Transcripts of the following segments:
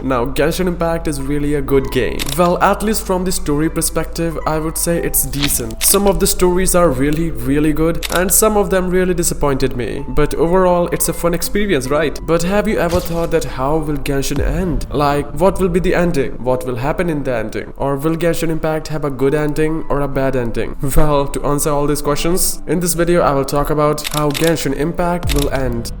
Now, Genshin Impact is really a good game. Well, at least from the story perspective, I would say it's decent. Some of the stories are really good, and some of them really disappointed me. But overall, it's a fun experience, right? But have you ever thought that how will Genshin end? Like, what will be the ending? What will happen in the ending? Or will Genshin Impact have a good ending or a bad ending? Well, to answer all these questions, in this video I will talk about how Genshin Impact will end.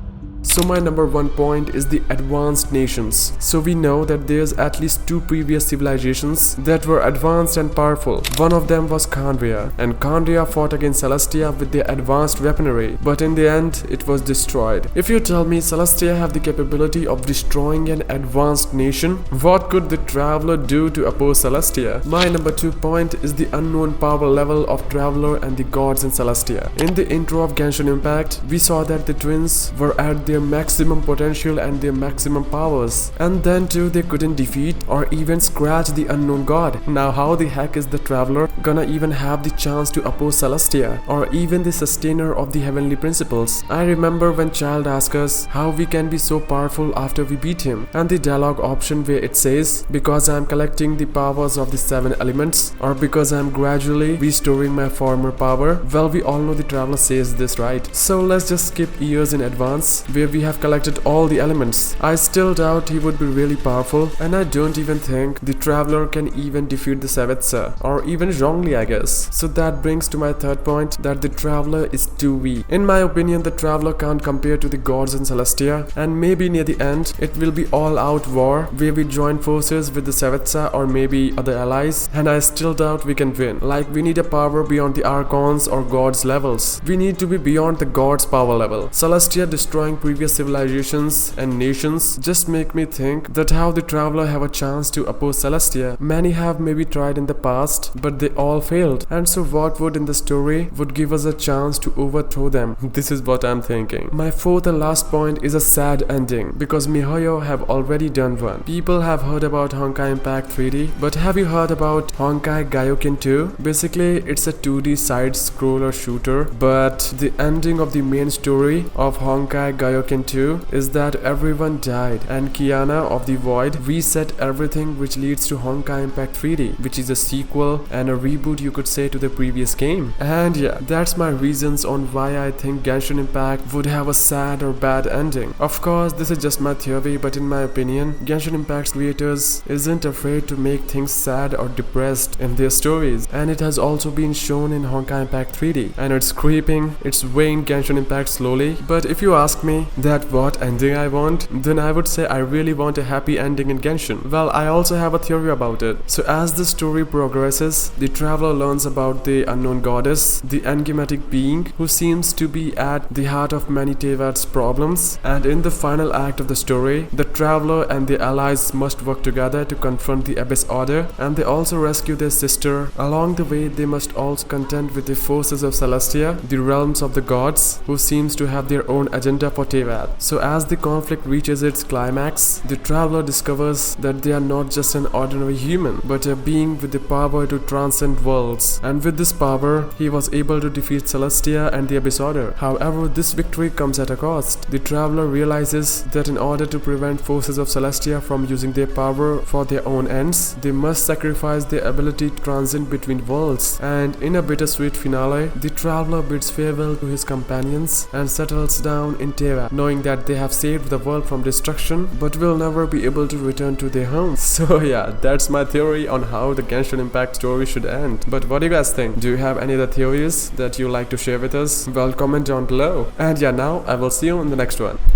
So my number one point is the advanced nations. So we know that there's at least two previous civilizations that were advanced and powerful. One of them was Kandria, and Kandria fought against Celestia with their advanced weaponry, but in the end it was destroyed. If you tell me Celestia have the capability of destroying an advanced nation, what could the Traveler do to oppose Celestia? My number 2 point is the unknown power level of Traveler and the gods in Celestia. In the intro of Genshin Impact, we saw that the twins were at their maximum potential and their maximum powers, and then too they couldn't defeat or even scratch the unknown god. Now how the heck is the Traveler gonna even have the chance to oppose Celestia or even the sustainer of the heavenly principles? I remember when Child asked us how we can be so powerful after we beat him, and the dialogue option where it says, because I am collecting the powers of the 7 elements, or because I am gradually restoring my former power. Well, we all know the Traveler says this, right? So let's just skip years in advance where we have collected all the elements. I still doubt he would be really powerful, and I don't even think the Traveler can even defeat the Savetsa, or even Zhongli, I guess. So that brings to my third point, that the Traveler is too weak. In my opinion, the Traveler can't compare to the gods in Celestia, and maybe near the end it will be all out war where we join forces with the Savetsa or maybe other allies, and I still doubt we can win. Like, we need a power beyond the Archons or gods levels. We need to be beyond the gods power level. Celestia destroying previous civilizations and nations just make me think that how the Traveler have a chance to oppose Celestia. Many have maybe tried in the past, but they all failed, and so what would in the story would give us a chance to overthrow them? This is what I'm thinking. My fourth and last point is a sad ending, because miHoYo have already done one. People have heard about Honkai Impact 3D, but have you heard about Honkai Gyoken 2? Basically, it's a 2D side-scroller shooter, but the ending of the main story of Honkai Gyoken 2 is that everyone died, and Kiana of the Void reset everything, which leads to Honkai Impact 3D, which is a sequel and a reboot, you could say, to the previous game. And yeah, that's my reasons on why I think Genshin Impact would have a sad or bad ending. Of course, this is just my theory, but in my opinion, Genshin Impact's creators isn't afraid to make things sad or depressed in their stories, and it has also been shown in Honkai Impact 3D, and it's creeping its way in Genshin Impact slowly. But if you ask me that what ending I want, then I would say I really want a happy ending in Genshin. Well, I also have a theory about it. So as the story progresses, the Traveler learns about the unknown goddess, the enigmatic being who seems to be at the heart of many Tevat's problems, and in the final act of the story, the Traveler and the allies must work together to confront the Abyss Order, and they also rescue their sister. Along the way, they must also contend with the forces of Celestia, the realms of the gods, who seems to have their own agenda for Tevat. So as the conflict reaches its climax, the Traveler discovers that they are not just an ordinary human, but a being with the power to transcend worlds. And with this power, he was able to defeat Celestia and the Abyss Order. However, this victory comes at a cost. The Traveler realizes that in order to prevent forces of Celestia from using their power for their own ends, they must sacrifice their ability to transcend between worlds. And in a bittersweet finale, the Traveler bids farewell to his companions and settles down in Tevat, knowing that they have saved the world from destruction, but will never be able to return to their homes. So yeah, that's my theory on how the Genshin Impact story should end. But what do you guys think? Do you have any other theories that you like to share with us? Well, comment down below. And yeah, now I will see you in the next one.